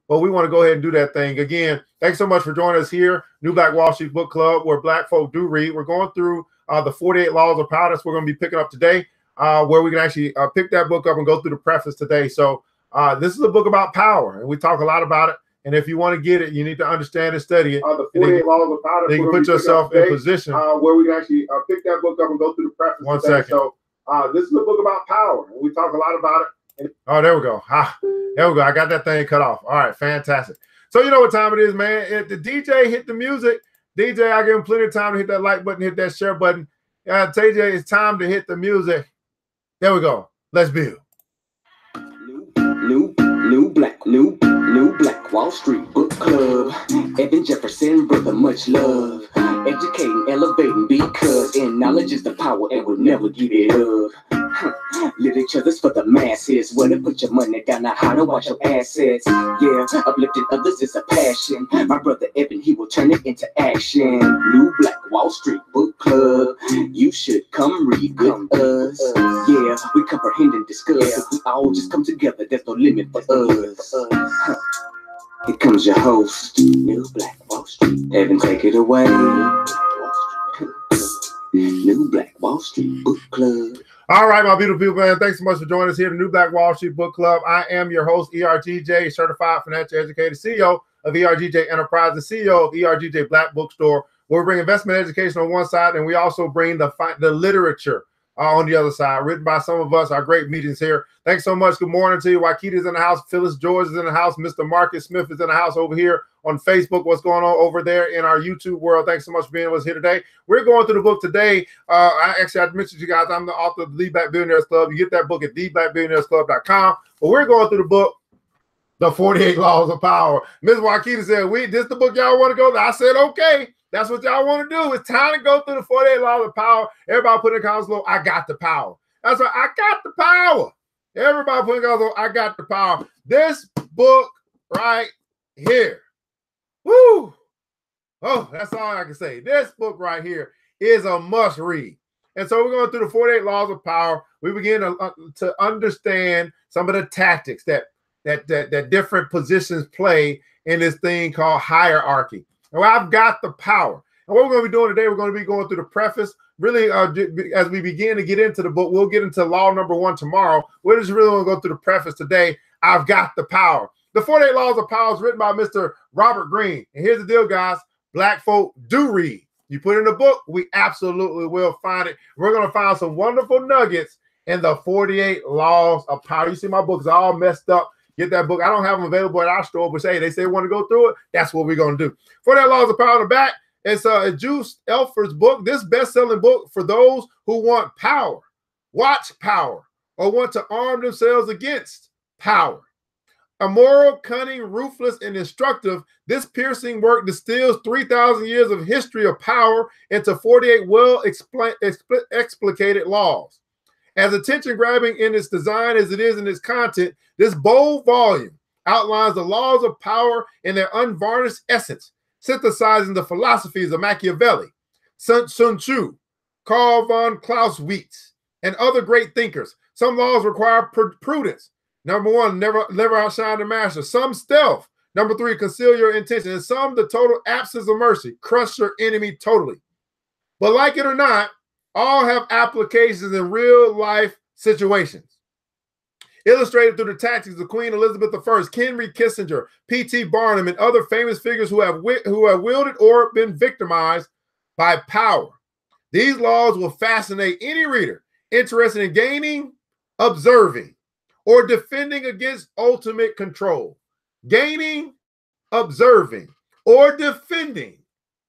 but we want to go ahead and do that thing. Again, thanks so much for joining us here, New Black Wall Street Book Club, where Black folk do read. We're going through the 48 Laws of Power. That's what we're going to be picking up today, where we can actually pick that book up and go through the preface today. So this is a book about power, and we talk a lot about it. And if you want to get it, you need to understand and study it. The 48 Laws of Power. You can put yourself in position where we can actually pick that book up and go through the preface. One second. So this is a book about power, and we talk a lot about it. Oh, there we go. There we go. I got that thing cut off. All right, fantastic. So you know what time it is, man. If the DJ hit the music, DJ, I give him plenty of time to hit that like button, hit that share button. TJ, it's time to hit the music. There we go. Let's build. New Black Wall Street Book Club. Evan Jefferson, brother, much love. Educating, elevating, because in knowledge is the power and we'll never give it up. Literature's for the masses. Where to put your money down, now how to watch your assets. Yeah, uplifting others is a passion. My brother Evan, he will turn it into action. New Black Wall Street Book Club. You should come read with us. Yeah, we comprehend and discuss. If we all just come together, there's no limit for us. Here comes your host, New Black Wall Street. Evan, take it away. New Black Wall Street Book Club. All right, my beautiful people, man. Thanks so much for joining us here at the New Black Wall Street Book Club. I am your host, ERGJ, certified financial educator, CEO of ERGJ Enterprise, the CEO of ERGJ Black Bookstore, where we bring investment education on one side, and we also bring the literature on the other side, written by some of us, our great meetings here. Thanks so much. Good morning to you. Waikita's in the house. Phyllis George is in the house. Mr. Marcus Smith is in the house over here on Facebook. What's going on over there in our YouTube world? Thanks so much for being with us here today. We're going through the book today. I mentioned to you guys, I'm the author of the Lead Black Billionaires Club. You get that book at theblackbillionairesclub.com. But we're going through the book, The 48 Laws of Power. Ms. Waikita said, this the book y'all want to go to? I said, okay. That's what y'all want to do. It's time to go through the 48 Laws of Power. Everybody put in the comments below, I got the power. That's right, I got the power. Everybody put in the comments below, I got the power. This book right here. Woo! Oh, that's all I can say. This book right here is a must read. And so we're going through the 48 Laws of Power. We begin to understand some of the tactics that different positions play in this thing called hierarchy. Well, I've got the power. And what we're going to be doing today, we're going to be going through the preface. Really, as we begin to get into the book, we'll get into law number 1 tomorrow. We're just really going to go through the preface today. I've got the power. The 48 Laws of Power is written by Mr. Robert Greene. And here's the deal, guys. Black folk do read. You put in the book, we absolutely will find it. We're going to find some wonderful nuggets in the 48 Laws of Power. You see my book is all messed up. Get that book. I don't have them available at our store, but hey, they say want to go through it. That's what we're going to do. 48 Laws of Power on the back. It's Juice Elford's book. This best-selling book for those who want power, watch power, or want to arm themselves against power. Immoral, cunning, ruthless, and instructive, this piercing work distills 3,000 years of history of power into 48 well-explicated laws. As attention-grabbing in its design as it is in its content, this bold volume outlines the laws of power in their unvarnished essence, synthesizing the philosophies of Machiavelli, Sun Tzu, Carl von Clausewitz, and other great thinkers. Some laws require prudence. Number 1, never outshine the master. Some stealth. Number 3, conceal your intention. And some, the total absence of mercy. Crush your enemy totally. But like it or not, all have applications in real life situations. Illustrated through the tactics of Queen Elizabeth I, Henry Kissinger, P.T. Barnum, and other famous figures who have wielded or been victimized by power. These laws will fascinate any reader interested in gaining, observing, or defending against ultimate control. Gaining, observing, or defending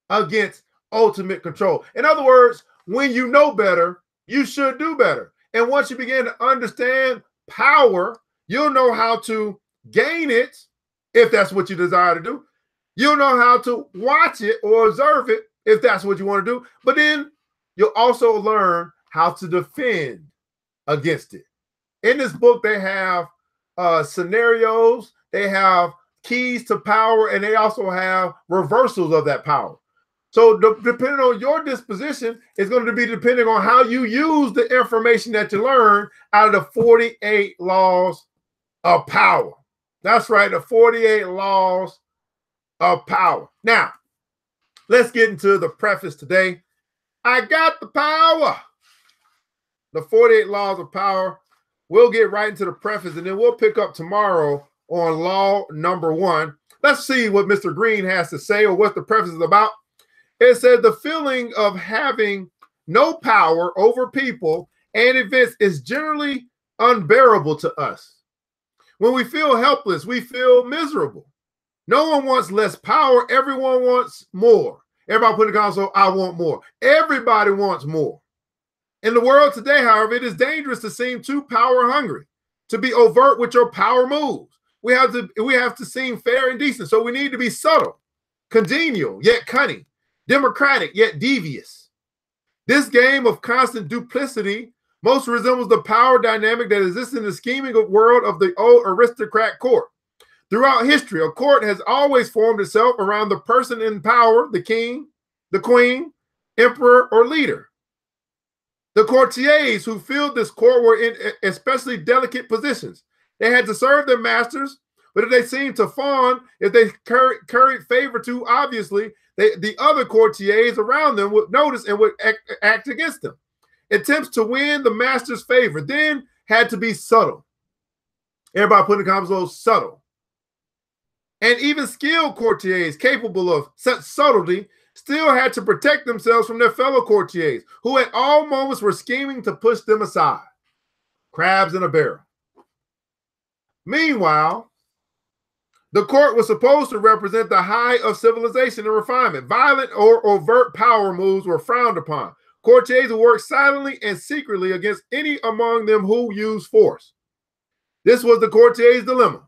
against ultimate control. In other words, when you know better, you should do better. And once you begin to understand power, you'll know how to gain it if that's what you desire to do. You'll know how to watch it or observe it if that's what you want to do. But then you'll also learn how to defend against it. In this book, they have scenarios, they have keys to power, and they also have reversals of that power. So depending on your disposition, it's going to be depending on how you use the information that you learn out of the 48 Laws of Power. That's right, the 48 laws of power. Now, let's get into the preface today. I got the power. The 48 laws of power. We'll get right into the preface, and then we'll pick up tomorrow on law number 1. Let's see what Mr. Greene has to say, or what the preface is about. It said the feeling of having no power over people and events is generally unbearable to us. When we feel helpless, we feel miserable. No one wants less power. Everyone wants more. Everybody put in the console, I want more. Everybody wants more. In the world today, however, it is dangerous to seem too power hungry, to be overt with your power moves. We have to seem fair and decent. So we need to be subtle, congenial, yet cunning, democratic, yet devious. This game of constant duplicity most resembles the power dynamic that exists in the scheming world of the old aristocrat court. Throughout history, a court has always formed itself around the person in power, the king, the queen, emperor, or leader. The courtiers who filled this court were in especially delicate positions. They had to serve their masters, but if they seemed to fawn, if they curried favor too obviously, the other courtiers around them would notice and would act against them. Attempts to win the master's favor then had to be subtle. Everybody put in the comments below, subtle. And even skilled courtiers capable of such subtlety still had to protect themselves from their fellow courtiers, who at all moments were scheming to push them aside. Crabs in a barrel. Meanwhile, the court was supposed to represent the high of civilization and refinement. Violent or overt power moves were frowned upon. Courtiers would work silently and secretly against any among them who used force. This was the courtier's dilemma.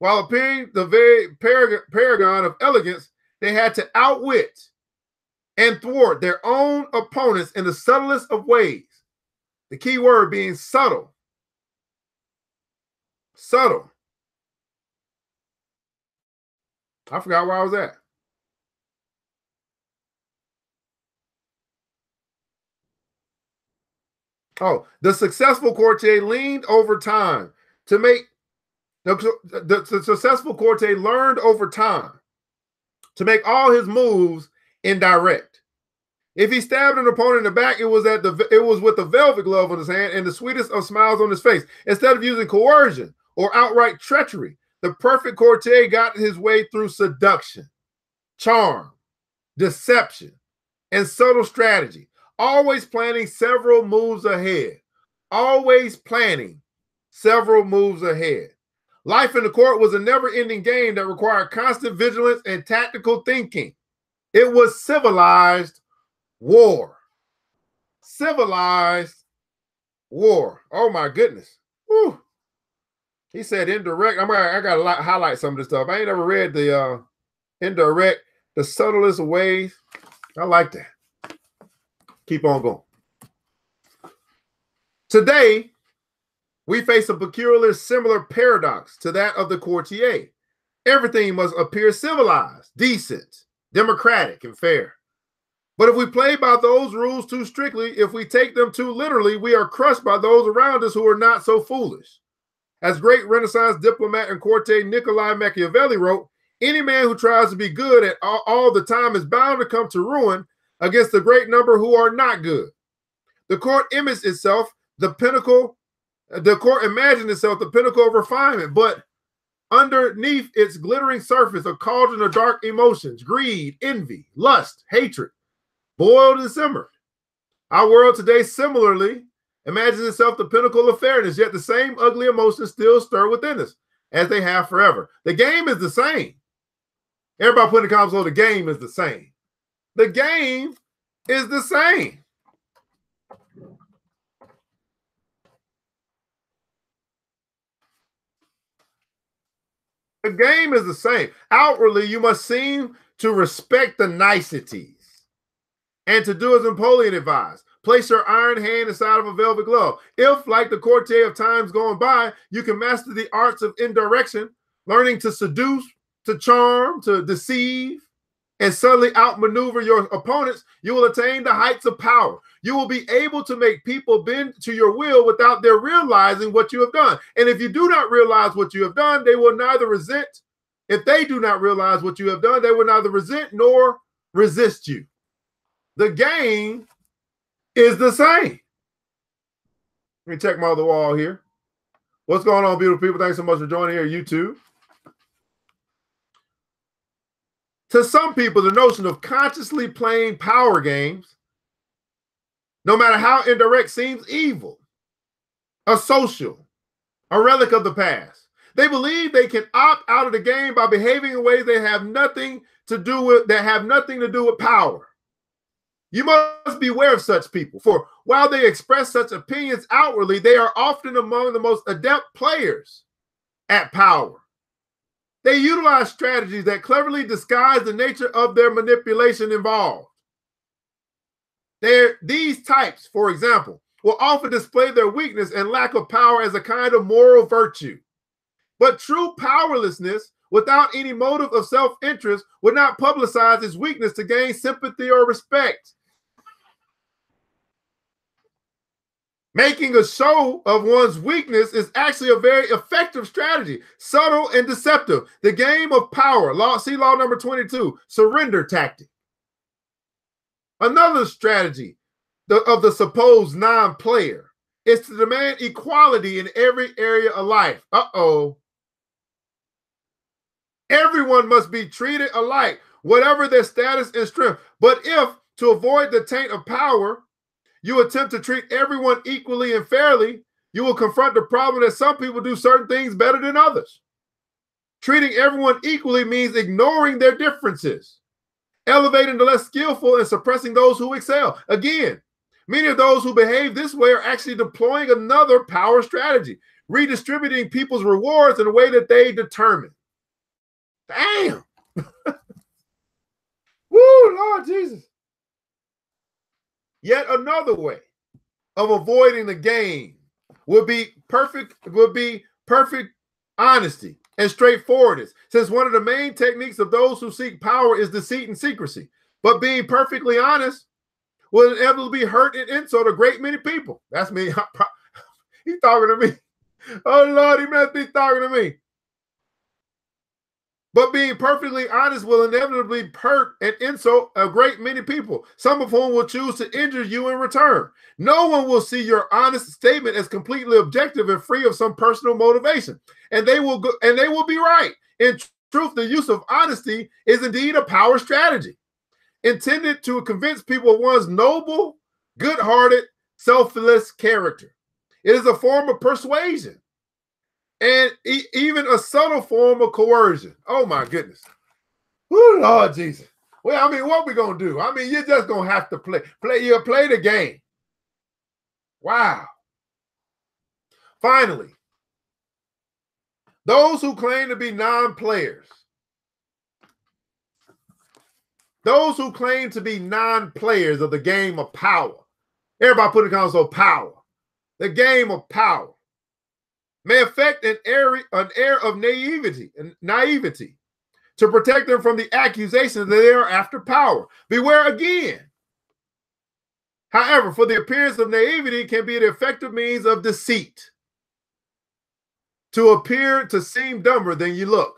While appearing the very paragon of elegance, they had to outwit and thwart their own opponents in the subtlest of ways. The key word being subtle. Subtle. I forgot where I was at. Oh, the successful courtier leaned over time to make the successful courtier learned over time to make all his moves indirect. If he stabbed an opponent in the back, it was with the velvet glove on his hand and the sweetest of smiles on his face. Instead of using coercion or outright treachery, the perfect courtier got his way through seduction, charm, deception, and subtle strategy, always planning several moves ahead. Always planning several moves ahead. Life in the court was a never-ending game that required constant vigilance and tactical thinking. It was civilized war. Civilized war. Oh my goodness. Whew. He said indirect. I got to highlight some of this stuff. I ain't ever read the indirect, the subtlest ways. I like that. Keep on going. Today, we face a peculiar similar paradox to that of the courtier. Everything must appear civilized, decent, democratic, and fair. But if we play by those rules too strictly, if we take them too literally, we are crushed by those around us who are not so foolish. As great Renaissance diplomat and courtier Niccolo Machiavelli wrote, any man who tries to be good at all the time is bound to come to ruin against the great number who are not good. The court imaged itself the pinnacle. The court imagined itself the pinnacle of refinement, but underneath its glittering surface, a cauldron of dark emotions, greed, envy, lust, hatred, boiled and simmered. Our world today similarly imagines itself the pinnacle of fairness, yet the same ugly emotions still stir within us, as they have forever. The game is the same. Everybody put in the comments below, the game is the same. The game is the same. The game is the same. Outwardly, you must seem to respect the niceties and to do as Napoleon advised. Place your iron hand inside of a velvet glove. If, like the courtier of times going by, you can master the arts of indirection, learning to seduce, to charm, to deceive, and subtly outmaneuver your opponents, you will attain the heights of power. You will be able to make people bend to your will without their realizing what you have done. And if you do not realize what you have done, they will neither resent. If they do not realize what you have done, they will neither resent nor resist you. The game is the same. Let me check my other wall here. What's going on, beautiful people? Thanks so much for joining here, YouTube. To some people, the notion of consciously playing power games, no matter how indirect, seems evil, a social, a relic of the past. They believe they can opt out of the game by behaving in ways they have nothing to do with power. You must beware of such people, for while they express such opinions outwardly, they are often among the most adept players at power. They utilize strategies that cleverly disguise the nature of their manipulation involved. These types, for example, will often display their weakness and lack of power as a kind of moral virtue. But true powerlessness, without any motive of self-interest, would not publicize its weakness to gain sympathy or respect. Making a show of one's weakness is actually a very effective strategy, subtle and deceptive. The game of power, see law number 22, surrender tactic. Another strategy of the supposed non-player is to demand equality in every area of life. Everyone must be treated alike, whatever their status and strength. But if, to avoid the taint of power, you attempt to treat everyone equally and fairly, you will confront the problem that some people do certain things better than others. Treating everyone equally means ignoring their differences, elevating the less skillful and suppressing those who excel. Again, many of those who behave this way are actually deploying another power strategy, redistributing people's rewards in a way that they determine. Damn. Woo, Lord Jesus. Yet another way of avoiding the game would be perfect honesty and straightforwardness, since one of the main techniques of those who seek power is deceit and secrecy. But being perfectly honest will inevitably hurt and insult a great many people. That's me. He's talking to me. Oh, Lord, he must be talking to me. But being perfectly honest will inevitably hurt and insult a great many people, some of whom will choose to injure you in return. No one will see your honest statement as completely objective and free of some personal motivation, and they will be right. In truth, the use of honesty is indeed a power strategy intended to convince people of one's noble, good-hearted, selfless character. It is a form of persuasion, and even a subtle form of coercion. Oh, my goodness. Woo, Lord Jesus. Well, I mean, what we going to do? I mean, you're just going to have to play the game. Wow. Finally, those who claim to be non-players. Those who claim to be non-players of the game of power. Everybody put in the console power. The game of power may affect an air of naivety to protect them from the accusation that they are after power. Beware again. However, for the appearance of naivety can be an effective means of deceit to appear to seem dumber than you look.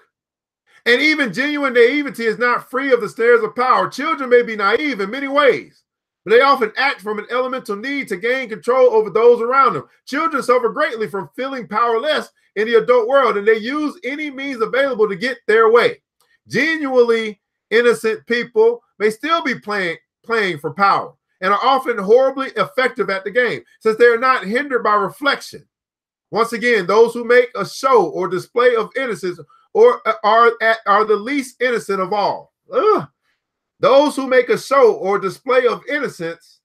And even genuine naivety is not free of the snares of power. Children may be naive in many ways, but they often act from an elemental need to gain control over those around them. Children suffer greatly from feeling powerless in the adult world, and they use any means available to get their way. Genuinely innocent people may still be playing for power and are often horribly effective at the game, since they are not hindered by reflection. Once again, those who make a show or display of innocence are the least innocent of all. Those who make a show or display of innocence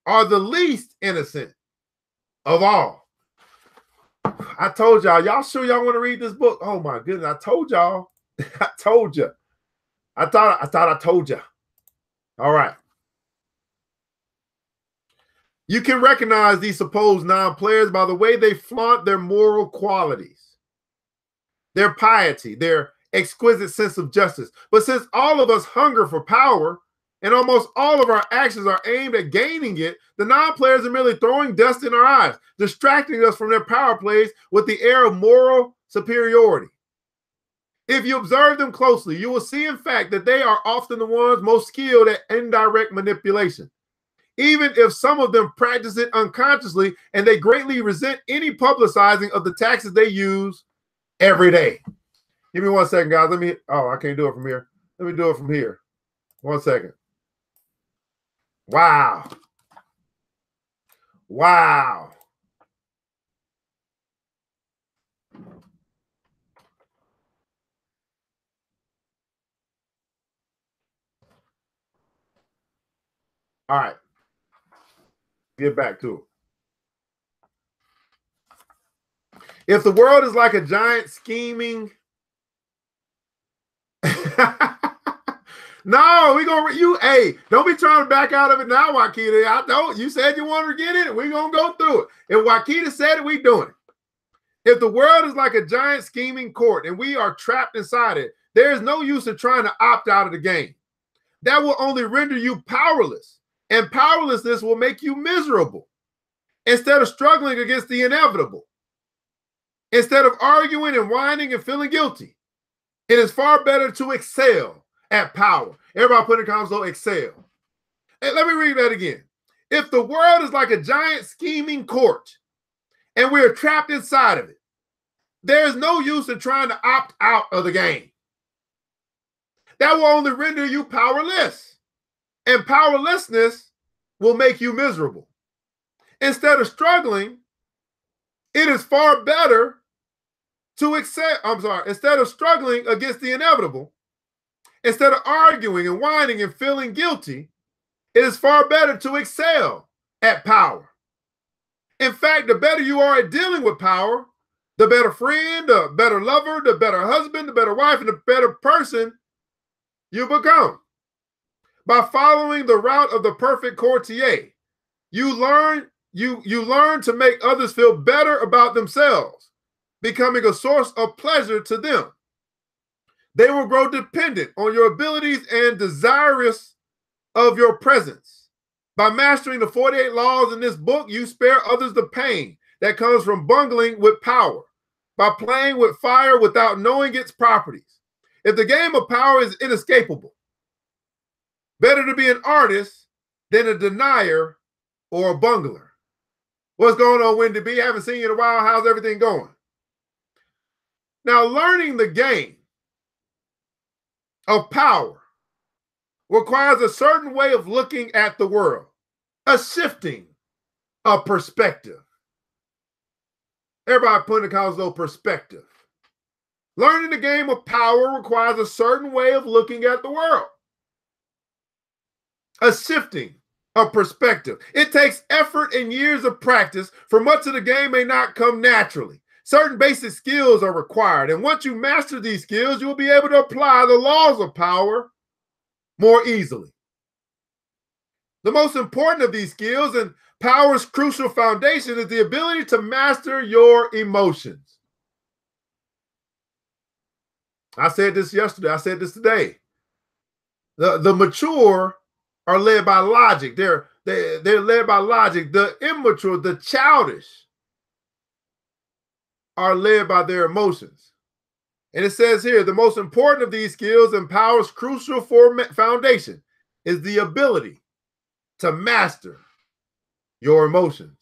are the least innocent of all. I told y'all. Y'all sure y'all want to read this book? Oh my goodness! I told y'all. I told you. I thought I told you. All right. You can recognize these supposed non-players by the way they flaunt their moral qualities, their piety, their exquisite sense of justice. But since all of us hunger for power, and almost all of our actions are aimed at gaining it, the non-players are merely throwing dust in our eyes, distracting us from their power plays with the air of moral superiority. If you observe them closely, you will see, in fact, that they are often the ones most skilled at indirect manipulation, even if some of them practice it unconsciously, and they greatly resent any publicizing of the tactics they use every day. Give me 1 second, guys. I can't do it from here. Let me do it from here. 1 second. Wow. Wow. All right. Get back to it. If the world is like a giant scheming... No, hey, don't be trying to back out of it now, Wakita. I don't. You said you wanted to get in it. We're going to go through it. If Wakita said it, we doing it. If the world is like a giant scheming court and we are trapped inside it, there is no use in trying to opt out of the game. That will only render you powerless, and powerlessness will make you miserable. Instead of struggling against the inevitable, instead of arguing and whining and feeling guilty, it is far better to excel at power. Everybody put in the comments below, excel. And let me read that again. If the world is like a giant scheming court and we are trapped inside of it, there is no use in trying to opt out of the game. That will only render you powerless, and powerlessness will make you miserable. Instead of struggling, it is far better to instead of struggling against the inevitable, instead of arguing and whining and feeling guilty, it is far better to excel at power. In fact, the better you are at dealing with power, the better friend, the better lover, the better husband, the better wife, and the better person you become. By following the route of the perfect courtier, you learn to make others feel better about themselves, becoming a source of pleasure to them. They will grow dependent on your abilities and desirous of your presence. By mastering the 48 laws in this book, you spare others the pain that comes from bungling with power, by playing with fire without knowing its properties. If the game of power is inescapable, better to be an artist than a denier or a bungler. What's going on, Wendy B? Haven't seen you in a while. How's everything going? Now, learning the game of power requires a certain way of looking at the world, a shifting of perspective. Everybody put in the comments though, perspective. Learning the game of power requires a certain way of looking at the world, a shifting of perspective. It takes effort and years of practice, for much of the game may not come naturally. Certain basic skills are required, and once you master these skills, you will be able to apply the laws of power more easily. The most important of these skills and power's crucial foundation is the ability to master your emotions. I said this yesterday. I said this today. The mature are led by logic. They're led by logic. The immature, the childish, are led by their emotions. And it says here, the most important of these skills and powers crucial for foundation is the ability to master your emotions.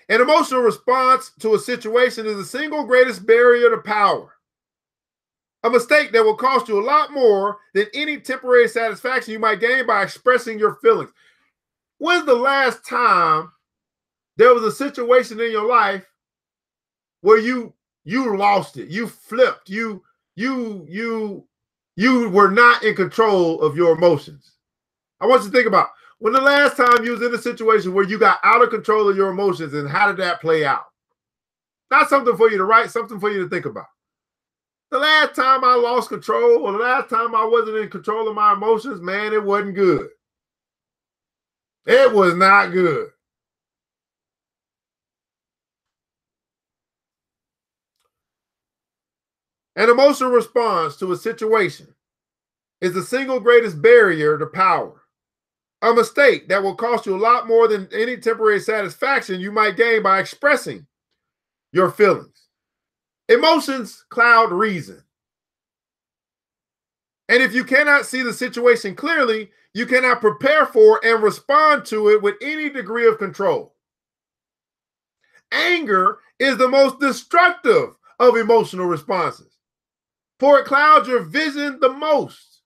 An emotional response to a situation is the single greatest barrier to power. A mistake that will cost you a lot more than any temporary satisfaction you might gain by expressing your feelings. When's the last time there was a situation in your life where you lost it, you flipped, you were not in control of your emotions? I want you to think about when the last time you was in a situation where you got out of control of your emotions, and how did that play out? Not something for you to write, something for you to think about. The last time I lost control, or the last time I wasn't in control of my emotions, man, it wasn't good. It was not good. An emotional response to a situation is the single greatest barrier to power. A mistake that will cost you a lot more than any temporary satisfaction you might gain by expressing your feelings. Emotions cloud reason. And if you cannot see the situation clearly, you cannot prepare for and respond to it with any degree of control. Anger is the most destructive of emotional responses, for it clouds your vision the most.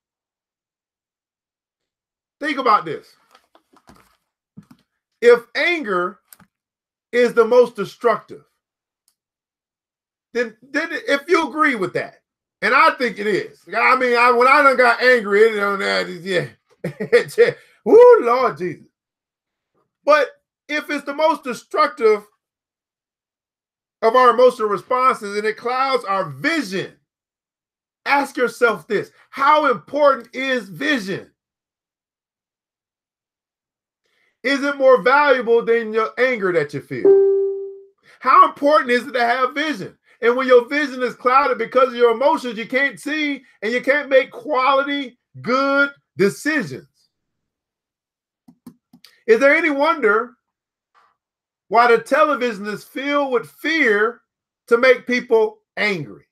Think about this. If anger is the most destructive, then if you agree with that, and I think it is. I mean, when I done got angry, yeah. Woo, Lord Jesus. But if it's the most destructive of our emotional responses and it clouds our vision, ask yourself this: how important is vision? Is it more valuable than your anger that you feel? How important is it to have vision? And when your vision is clouded because of your emotions, you can't see and you can't make quality, good decisions. Is there any wonder why the television is filled with fear to make people angry?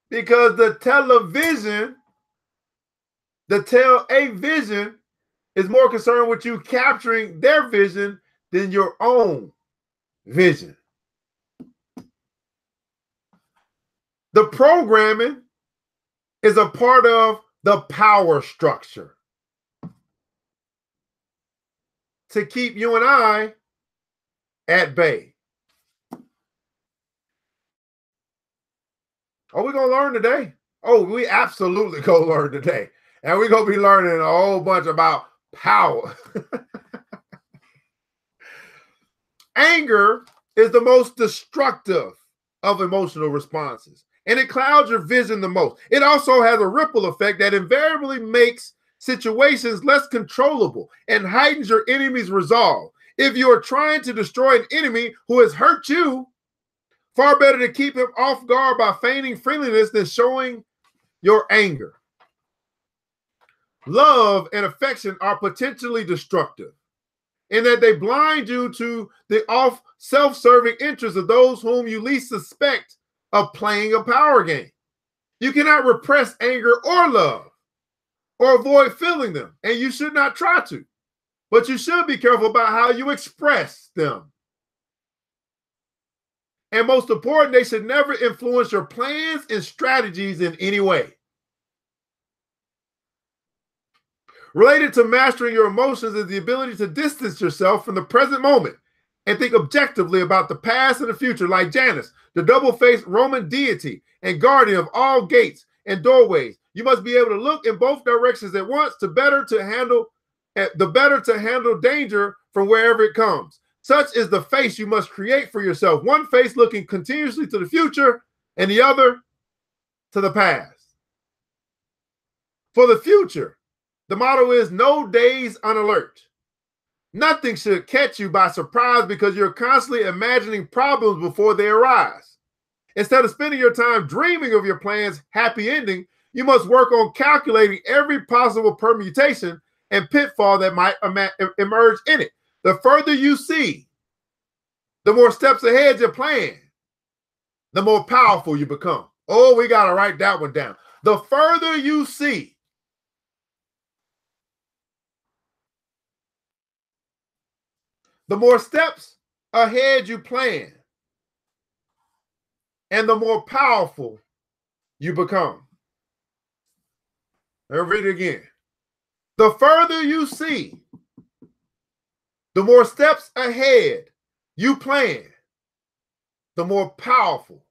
Because the television, a vision is more concerned with you capturing their vision than your own vision. The programming is a part of the power structure to keep you and I at bay. Are we going to learn today? Oh, we absolutely go learn today. And we're going to be learning a whole bunch about power. Anger is the most destructive of emotional responses, and it clouds your vision the most. It also has a ripple effect that invariably makes situations less controllable and heightens your enemy's resolve. If you are trying to destroy an enemy who has hurt you, far better to keep him off guard by feigning friendliness than showing your anger. Love and affection are potentially destructive in that they blind you to the self-serving interests of those whom you least suspect of playing a power game. You cannot repress anger or love or avoid feeling them, and you should not try to. But you should be careful about how you express them. And most important, they should never influence your plans and strategies in any way. Related to mastering your emotions is the ability to distance yourself from the present moment and think objectively about the past and the future, like Janus, the double-faced Roman deity and guardian of all gates and doorways. You must be able to look in both directions at once to better handle danger from wherever it comes. Such is the face you must create for yourself. One face looking continuously to the future and the other to the past. For the future, the motto is no days unalert. Nothing should catch you by surprise because you're constantly imagining problems before they arise. Instead of spending your time dreaming of your plan's happy ending, you must work on calculating every possible permutation and pitfall that might emerge in it. The further you see, the more steps ahead you plan, the more powerful you become. Oh, we got to write that one down. The further you see, the more steps ahead you plan, and the more powerful you become. I'll read it again. The further you see, the more steps ahead you plan, the more powerful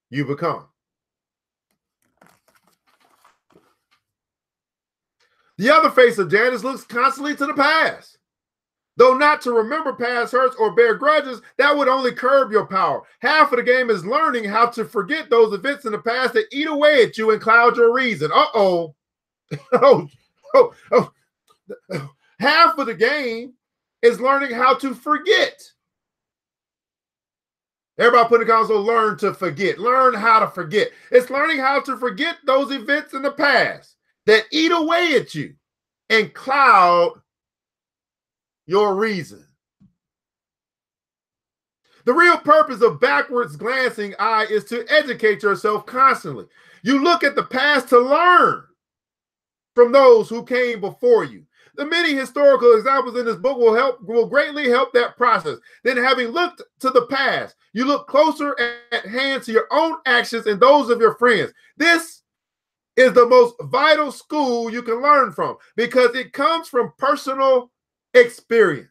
you become. The other face of Janus looks constantly to the past. Though not to remember past hurts or bear grudges, that would only curb your power. Half of the game is learning how to forget those events in the past that eat away at you and cloud your reason. Uh-oh. Half of the game is learning how to forget Everybody put in the console, learn to forget. Learn how to forget. It's learning how to forget those events in the past that eat away at you and cloud your reason. The real purpose of backwards glancing eye is to educate yourself constantly. You look at the past to learn from those who came before you. The many historical examples in this book will greatly help that process. Then, having looked to the past, you look closer at hand to your own actions and those of your friends. This is the most vital school you can learn from because it comes from personal experience.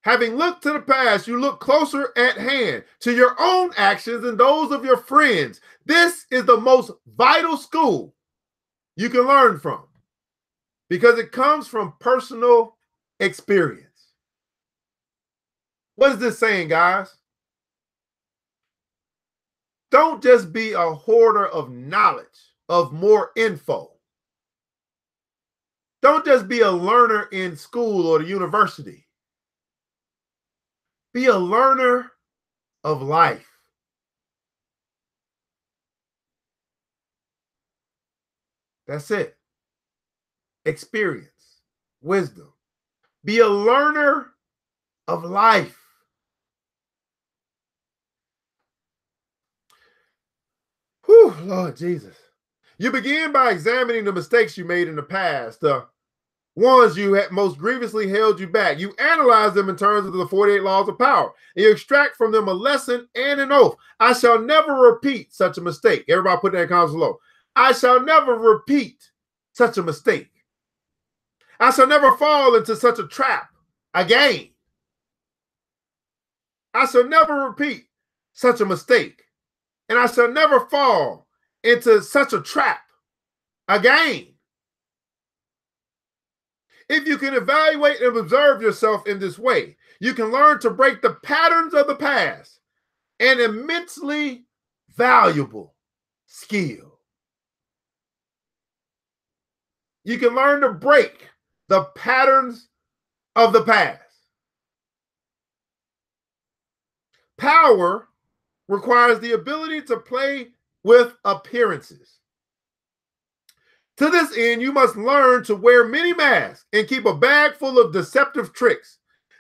Having looked to the past, you look closer at hand to your own actions and those of your friends. This is the most vital school you can learn from because it comes from personal experience. What is this saying, guys? Don't just be a hoarder of knowledge, of more info. Don't just be a learner in school or the university. Be a learner of life. That's it. Experience, wisdom. Be a learner of life. Whew, Lord Jesus. You begin by examining the mistakes you made in the past, the ones you had most grievously held you back. You analyze them in terms of the 48 laws of power. And you extract from them a lesson and an oath. I shall never repeat such a mistake. Everybody put that in comments below. I shall never repeat such a mistake. I shall never fall into such a trap again. I shall never repeat such a mistake. And I shall never fall into such a trap again. If you can evaluate and observe yourself in this way, you can learn to break the patterns of the past, an immensely valuable skill. You can learn to break the patterns of the past. Power requires the ability to play with appearances. To this end, you must learn to wear many masks and keep a bag full of deceptive tricks.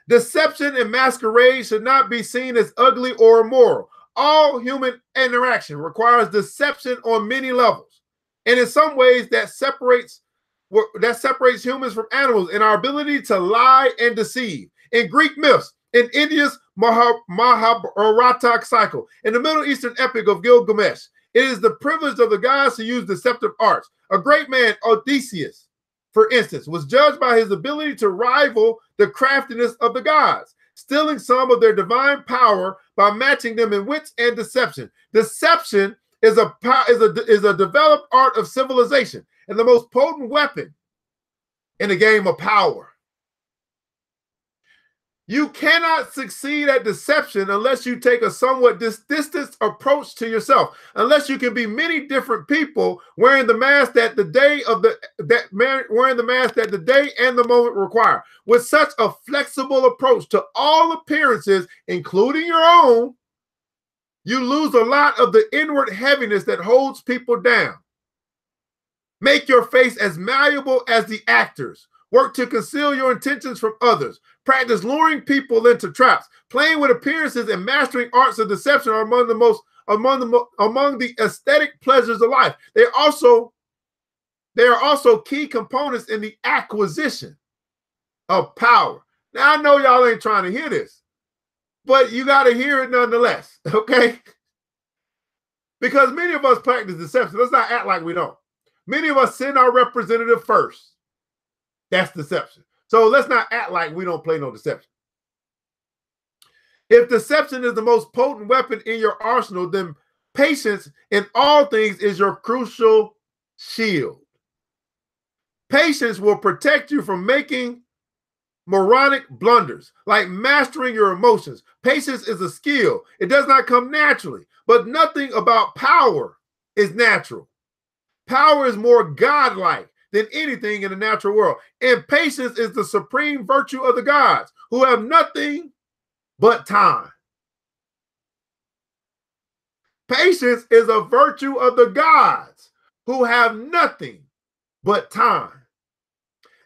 Deception and masquerade should not be seen as ugly or immoral. All human interaction requires deception on many levels. And in some ways, that separates humans from animals in our ability to lie and deceive. In Greek myths, in India's Mahabharata cycle, in the Middle Eastern epic of Gilgamesh, it is the privilege of the gods to use deceptive arts. A great man, Odysseus, for instance, was judged by his ability to rival the craftiness of the gods, stealing some of their divine power by matching them in wits and deception. Deception is a developed art of civilization and the most potent weapon in the game of power. You cannot succeed at deception unless you take a somewhat distanced approach to yourself. Unless you can be many different people wearing the mask that the day and the moment require. With such a flexible approach to all appearances, including your own, you lose a lot of the inward heaviness that holds people down. Make your face as malleable as the actors. Work to conceal your intentions from others. Practice luring people into traps. Playing with appearances and mastering arts of deception are among the aesthetic pleasures of life. They are also key components in the acquisition of power. Now, I know y'all ain't trying to hear this, but you got to hear it nonetheless, okay? Because many of us practice deception. Let's not act like we don't. Many of us send our representative first. That's deception. So let's not act like we don't play no deception. If deception is the most potent weapon in your arsenal, then patience in all things is your crucial shield. Patience will protect you from making moronic blunders, like mastering your emotions. Patience is a skill. It does not come naturally, but nothing about power is natural. Power is more godlike than anything in the natural world. And patience is the supreme virtue of the gods, who have nothing but time. Patience is a virtue of the gods who have nothing but time.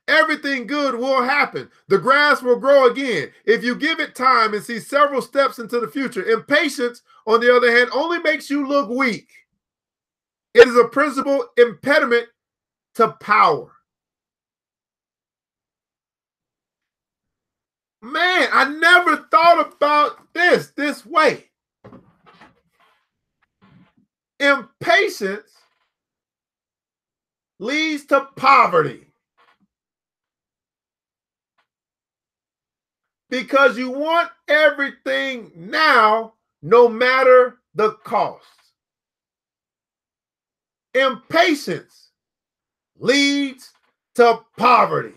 Everything good will happen. The grass will grow again if you give it time and see several steps into the future. Impatience, on the other hand, only makes you look weak. It is a principal impediment to power. Man, I never thought about this way. Impatience leads to poverty because you want everything now, no matter the cost. Impatience leads to poverty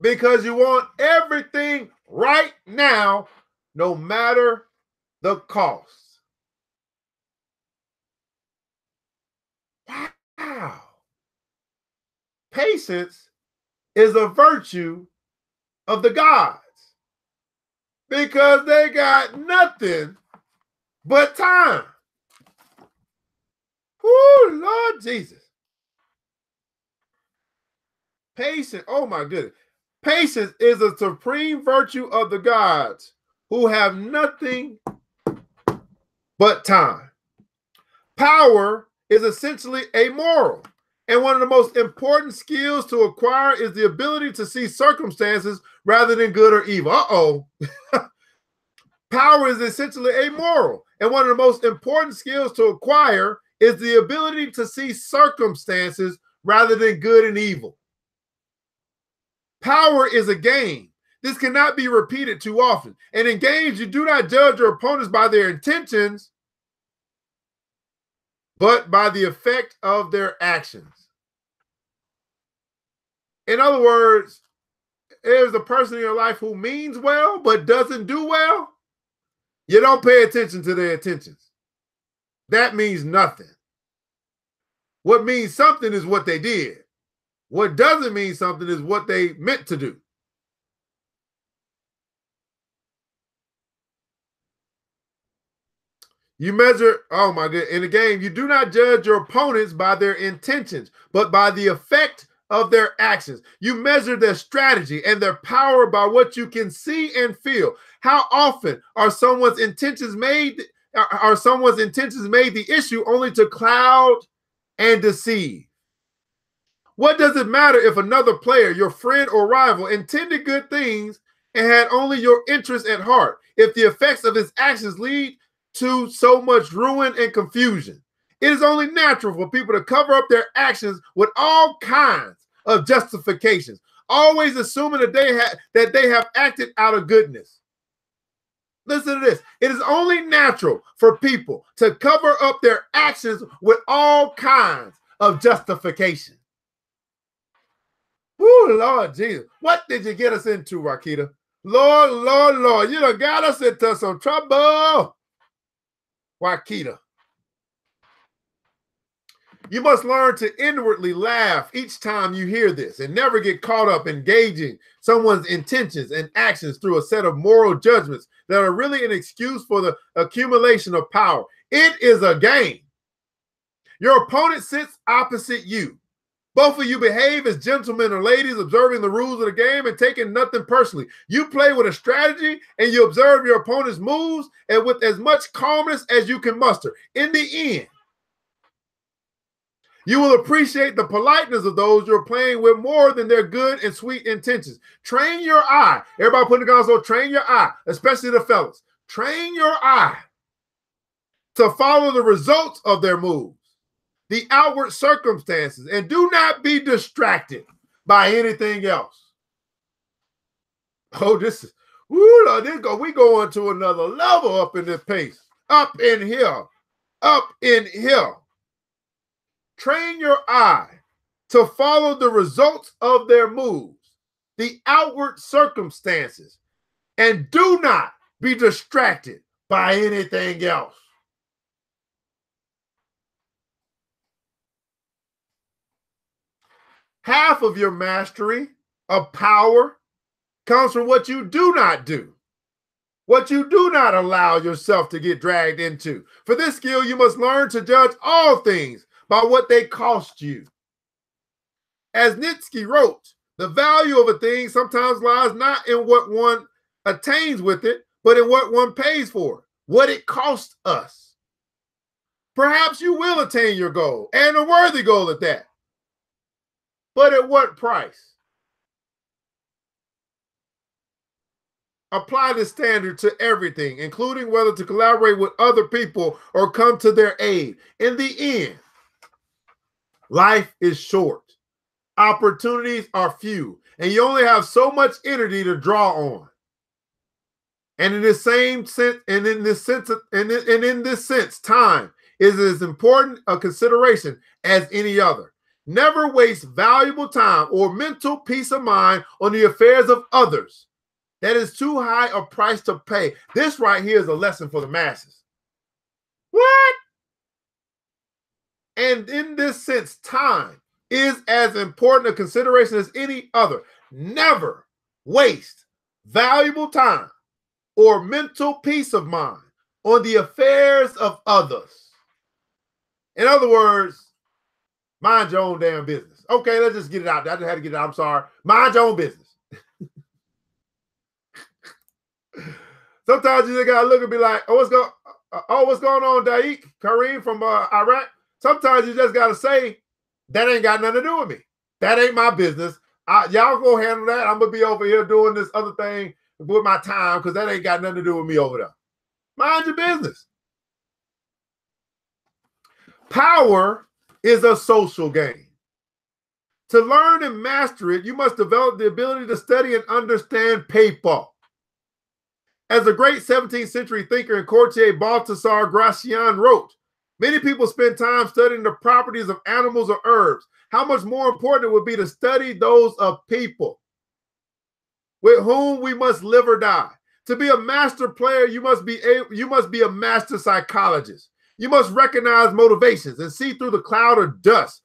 because you want everything right now, no matter the cost. Wow. Patience is a virtue of the gods because they got nothing but time. Woo, Lord Jesus. Patience, oh my goodness. Patience is a supreme virtue of the gods who have nothing but time. Power is essentially amoral, and one of the most important skills to acquire is the ability to see circumstances rather than good or evil. Uh-oh. Power is essentially amoral, and one of the most important skills to acquire is the ability to see circumstances rather than good and evil. Power is a game. This cannot be repeated too often. And in games, you do not judge your opponents by their intentions, but by the effect of their actions. In other words, there's a person in your life who means well, but doesn't do well. You don't pay attention to their intentions. That means nothing. What means something is what they did. What doesn't mean something is what they meant to do. You measure, oh my God, in a game, you do not judge your opponents by their intentions, but by the effect of their actions. You measure their strategy and their power by what you can see and feel. How often are someone's intentions made the issue only to cloud and deceive? What does it matter if another player, your friend or rival, intended good things and had only your interest at heart, if the effects of his actions lead to so much ruin and confusion? It is only natural for people to cover up their actions with all kinds of justifications, always assuming that they have acted out of goodness. Listen to this. It is only natural for people to cover up their actions with all kinds of justification. Woo, Lord Jesus. What did you get us into, Rakita? Lord, Lord, Lord. You done got us into some trouble. Rakita. You must learn to inwardly laugh each time you hear this and never get caught up in gauging someone's intentions and actions through a set of moral judgments that are really an excuse for the accumulation of power. It is a game. Your opponent sits opposite you. Both of you behave as gentlemen or ladies, observing the rules of the game and taking nothing personally. You play with a strategy and you observe your opponent's moves and with as much calmness as you can muster. In the end, you will appreciate the politeness of those you're playing with more than their good and sweet intentions. Train your eye. Everybody put in the console, train your eye, especially the fellas. Train your eye to follow the results of their moves, the outward circumstances, and do not be distracted by anything else. Oh, this is, woo, we going to another level up in this pace. Up in here. Up in here. Train your eye to follow the results of their moves, the outward circumstances, and do not be distracted by anything else. Half of your mastery of power comes from what you do not do, what you do not allow yourself to get dragged into. For this skill, you must learn to judge all things by what they cost you. As Nietzsche wrote, the value of a thing sometimes lies not in what one attains with it, but in what one pays for it, what it costs us. Perhaps you will attain your goal, and a worthy goal at that. But at what price? Apply this standard to everything, including whether to collaborate with other people or come to their aid. In the end, life is short. Opportunities are few, and you only have so much energy to draw on. And in this sense, time is as important a consideration as any other. Never waste valuable time or mental peace of mind on the affairs of others. That is too high a price to pay. This right here is a lesson for the masses. What? And in this sense, time is as important a consideration as any other. Never waste valuable time or mental peace of mind on the affairs of others. In other words, mind your own damn business. Okay, let's just get it out. I just had to get it out. I'm sorry. Mind your own business. Sometimes you just gotta look and be like, what's going on, Daik, Kareem from Iraq? Sometimes you just gotta say, that ain't got nothing to do with me. That ain't my business. Y'all go handle that. I'm gonna be over here doing this other thing with my time because that ain't got nothing to do with me over there. Mind your business. Power is a social game. To learn and master it, you must develop the ability to study and understand people. As the great 17th century thinker and courtier Balthasar Gracian wrote, many people spend time studying the properties of animals or herbs. How much more important it would be to study those of people with whom we must live or die. To be a master player, you must be a master psychologist. You must recognize motivations and see through the cloud of dust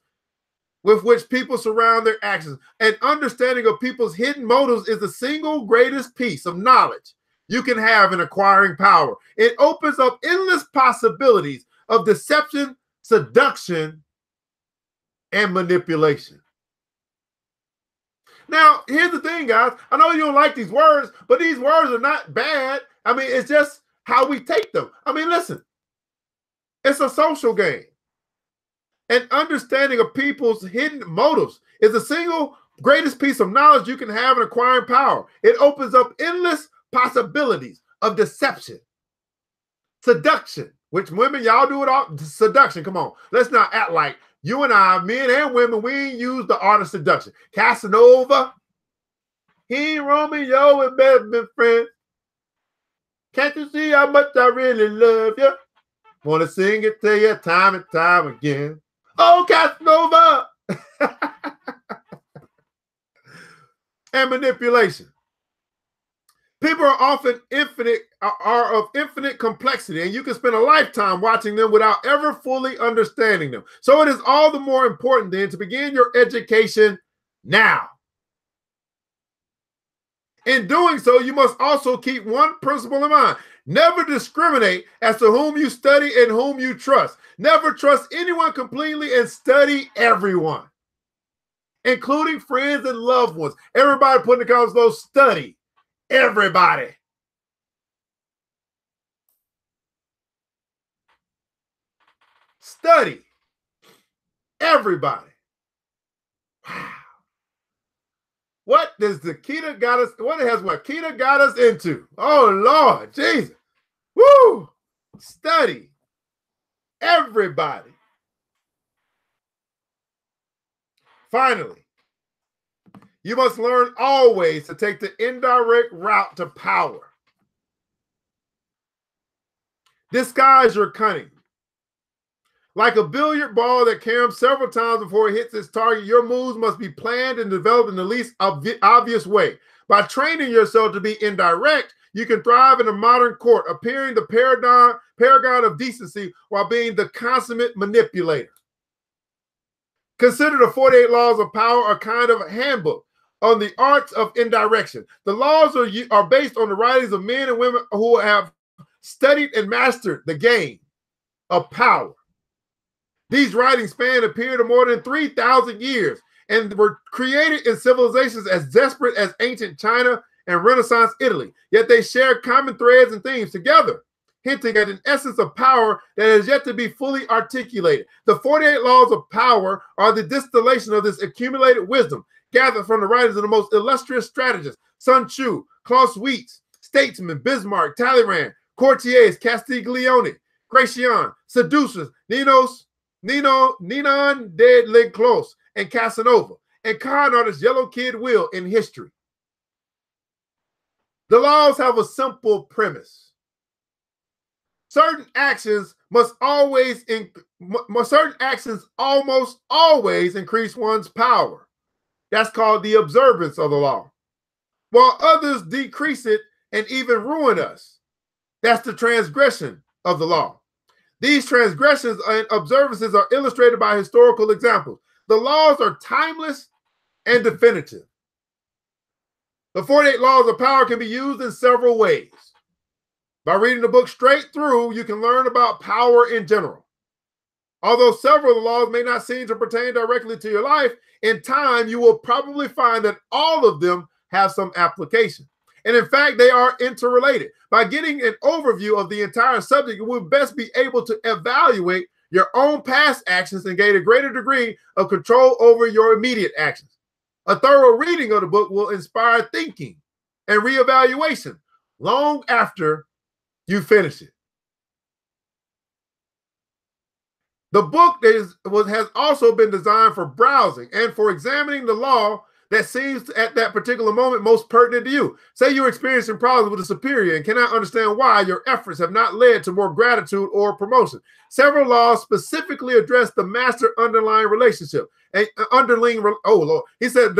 with which people surround their actions. An understanding of people's hidden motives is the single greatest piece of knowledge you can have in acquiring power. It opens up endless possibilities of deception, seduction, and manipulation. Now, here's the thing, guys. I know you don't like these words, but these words are not bad. I mean, it's just how we take them. I mean, listen, it's a social game. An understanding of people's hidden motives is the single greatest piece of knowledge you can have in acquiring power. It opens up endless possibilities of deception, seduction, which women, y'all do it all. Seduction, come on. Let's not act like you and I, men and women, we ain't use the art of seduction. Casanova, he and Romeo and been friends. Can't you see how much I really love you? Want to sing it to you time and time again. Oh, Casanova. And manipulation. People are often of infinite complexity, and you can spend a lifetime watching them without ever fully understanding them. So it is all the more important then to begin your education now. In doing so, you must also keep one principle in mind. Never discriminate as to whom you study and whom you trust. Never trust anyone completely and study everyone, including friends and loved ones. Everybody put in the comments below, study everybody. Study everybody. Wow. What does the Keita got us? What Keita got us into? Oh Lord, Jesus. Woo! Study everybody. Finally, you must learn always to take the indirect route to power. Disguise your cunning. Like a billiard ball that caroms several times before it hits its target, your moves must be planned and developed in the least obvious way. By training yourself to be indirect, you can thrive in a modern court, appearing the paragon of decency while being the consummate manipulator. Consider the 48 laws of power a kind of handbook, on the arts of indirection. The laws are based on the writings of men and women who have studied and mastered the game of power. These writings span a period of more than 3,000 years and were created in civilizations as desperate as ancient China and Renaissance Italy. Yet they share common threads and themes together, hinting at an essence of power that has yet to be fully articulated. The 48 laws of power are the distillation of this accumulated wisdom gathered from the writings of the most illustrious strategists: Sun Tzu, Clausewitz, statesmen, Bismarck, Talleyrand, courtiers, Castiglione, Gratian, seducers, Ninon de L'Enclos, and Casanova, and con artist Yellow Kid Will in history. The laws have a simple premise. Certain actions almost always increase one's power. That's called the observance of the law. While others decrease it and even ruin us. That's the transgression of the law. These transgressions and observances are illustrated by historical examples. The laws are timeless and definitive. The 48 laws of power can be used in several ways. By reading the book straight through, you can learn about power in general. Although several of the laws may not seem to pertain directly to your life, in time you will probably find that all of them have some application. And in fact, they are interrelated. By getting an overview of the entire subject, you will best be able to evaluate your own past actions and gain a greater degree of control over your immediate actions. A thorough reading of the book will inspire thinking and reevaluation long after you finish it. The book has also been designed for browsing and for examining the law that seems at that particular moment most pertinent to you. Say you're experiencing problems with a superior and cannot understand why your efforts have not led to more gratitude or promotion. Several laws specifically address the master-underlying relationship. The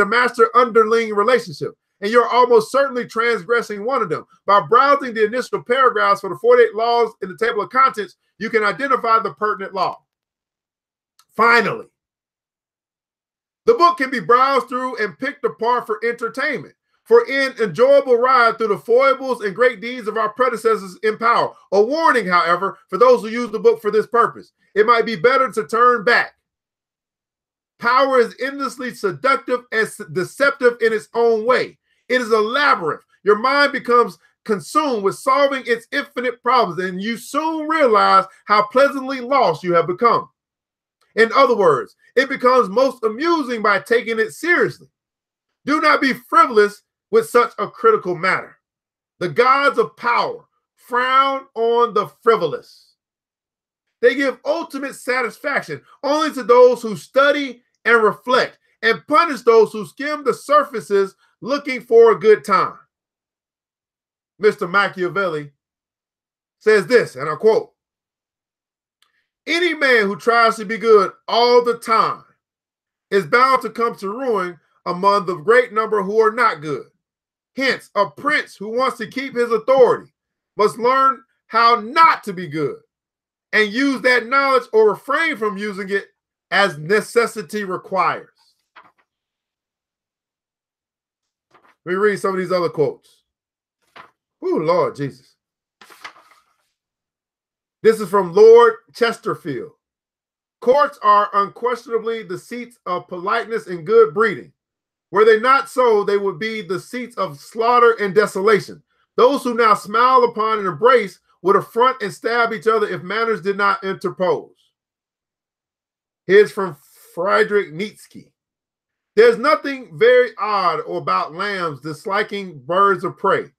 master-underling relationship. And you're almost certainly transgressing one of them. By browsing the initial paragraphs for the 48 laws in the table of contents, you can identify the pertinent law. Finally, the book can be browsed through and picked apart for entertainment, for an enjoyable ride through the foibles and great deeds of our predecessors in power. A warning, however, for those who use the book for this purpose: it might be better to turn back. Power is endlessly seductive and deceptive in its own way. It is a labyrinth. Your mind becomes consumed with solving its infinite problems, and you soon realize how pleasantly lost you have become. In other words, it becomes most amusing by taking it seriously. Do not be frivolous with such a critical matter. The gods of power frown on the frivolous. They give ultimate satisfaction only to those who study and reflect, and punish those who skim the surfaces looking for a good time. Mr. Machiavelli says this, and I quote, "Any man who tries to be good all the time is bound to come to ruin among the great number who are not good. Hence, a prince who wants to keep his authority must learn how not to be good and use that knowledge or refrain from using it as necessity requires." Let me read some of these other quotes. Oh, Lord Jesus. This is from Lord Chesterfield. "Courts are unquestionably the seats of politeness and good breeding. Were they not so, they would be the seats of slaughter and desolation. Those who now smile upon and embrace would affront and stab each other if manners did not interpose." Here's from Friedrich Nietzsche. "There's nothing very odd about lambs disliking birds of prey,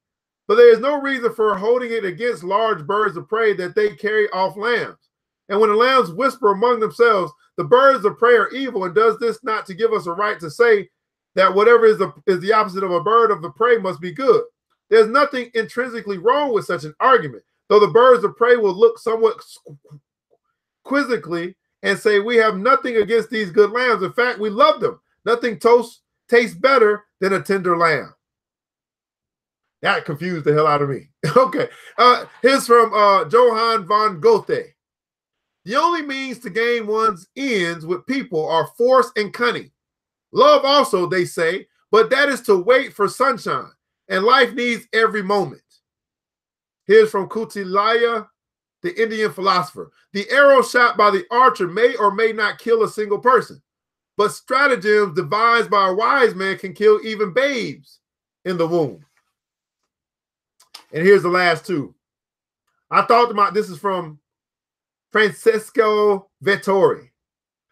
but there is no reason for holding it against large birds of prey that they carry off lambs. And when the lambs whisper among themselves, the birds of prey are evil, and does this not to give us a right to say that whatever is the opposite of a bird of the prey must be good? There's nothing intrinsically wrong with such an argument, though the birds of prey will look somewhat quizzically and say, we have nothing against these good lambs. In fact, we love them. Nothing tastes better than a tender lamb." That confused the hell out of me. Okay. Here's from Johann von Goethe. "The only means to gain one's ends with people are force and cunning. Love also, they say, but that is to wait for sunshine, and life needs every moment. Here's from Kautilya, the Indian philosopher. The arrow shot by the archer may or may not kill a single person, but stratagems devised by a wise man can kill even babes in the womb. And here's the last two. I thought about this is from Francesco Vettori.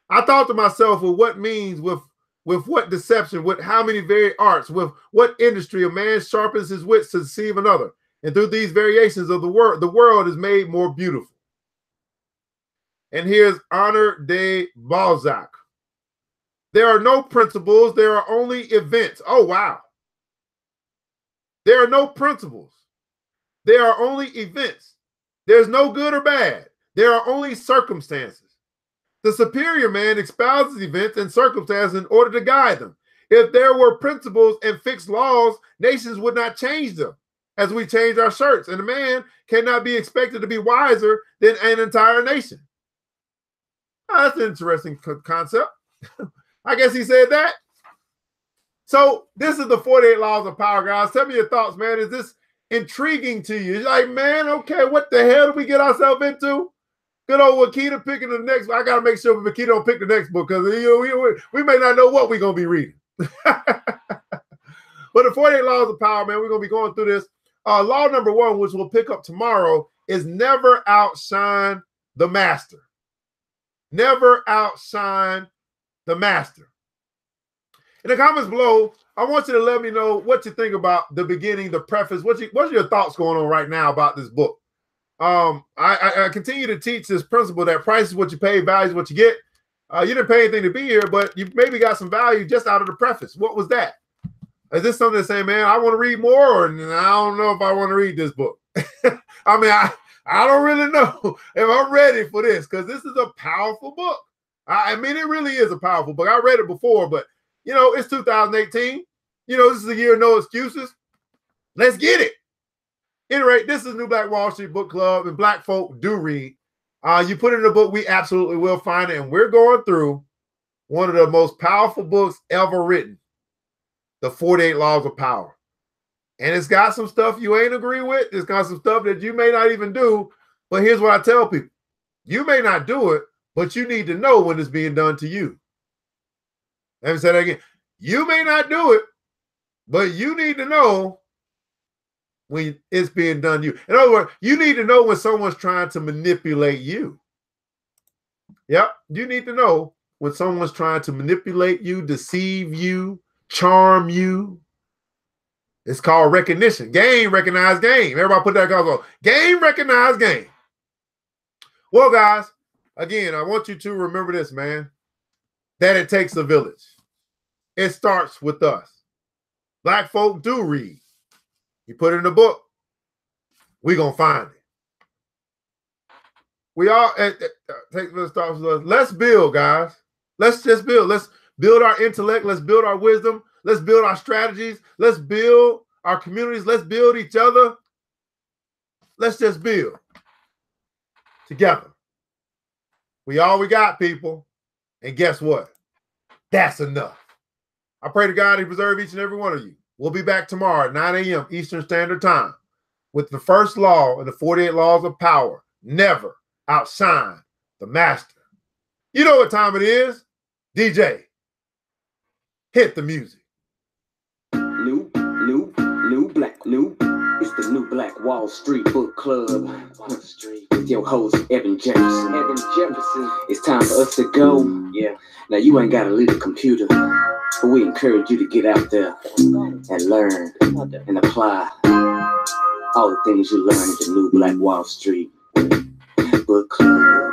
I thought to myself, with what means, with what deception, with how many varied arts, with what industry a man sharpens his wits to deceive another. And through these variations of the world is made more beautiful. And here's Honor de Balzac. There are no principles, there are only events. Oh, wow. There are no principles. There are only events. There's no good or bad. There are only circumstances. The superior man espouses events and circumstances in order to guide them. If there were principles and fixed laws, nations would not change them as we change our shirts. And a man cannot be expected to be wiser than an entire nation. Oh, that's an interesting concept. I guess he said that. So this is the 48 Laws of Power, guys. Tell me your thoughts, man. Is this intriguing to you? You're like, man, okay, what the hell did we get ourselves into? Good old Wakita picking the next. I got to make sure Wakita don't pick the next book because we may not know what we're going to be reading. But the 48 Laws of Power, man, we're going to be going through this. Law number 1, which we'll pick up tomorrow, is never outshine the master. Never outshine the master. In the comments below, I want you to let me know what you think about the beginning, the preface. What's your thoughts going on right now about this book? I continue to teach this principle that price is what you pay, value is what you get. You didn't pay anything to be here, but you maybe got some value just out of the preface. What was that? Is this something that's saying, man, I want to read more, or I don't know if I want to read this book? I mean, I don't really know if I'm ready for this because this is a powerful book. I mean, it really is a powerful book. I read it before, but, you know, it's 2018. You know, this is a year of no excuses. Let's get it. Anyway, this is New Black Wall Street Book Club, and Black folk do read. You put it in a book, we absolutely will find it, and we're going through one of the most powerful books ever written, The 48 Laws of Power. And it's got some stuff you ain't agree with. It's got some stuff that you may not even do. But here's what I tell people. You may not do it, but you need to know when it's being done to you. Let me say that again. You may not do it, but you need to know when it's being done to you. In other words, you need to know when someone's trying to manipulate you. Yep, you need to know when someone's trying to manipulate you, deceive you, charm you. It's called recognition. Game, recognize game. Everybody put that on. Game, recognize game. Well, guys, again, I want you to remember this, man, that it takes a village. It starts with us. Black folk do read. You put it in the book, we're going to find it. We all take this start with us. Let's build, guys. Let's just build. Let's build our intellect. Let's build our wisdom. Let's build our strategies. Let's build our communities. Let's build each other. Let's just build together. We got, people. And guess what? That's enough. I pray to God He preserve each and every one of you. We'll be back tomorrow at 9 a.m. Eastern Standard Time with the first law of the 48 Laws of Power. Never outshine the master. You know what time it is. DJ, hit the music. New Black. It's the New Black Wall Street Book Club. With your host, Evan Jefferson. It's time for us to go. Yeah. Now, you ain't got to leave the computer. But we encourage you to get out there and learn and apply all the things you learn at the New Black Wall Street Book Club.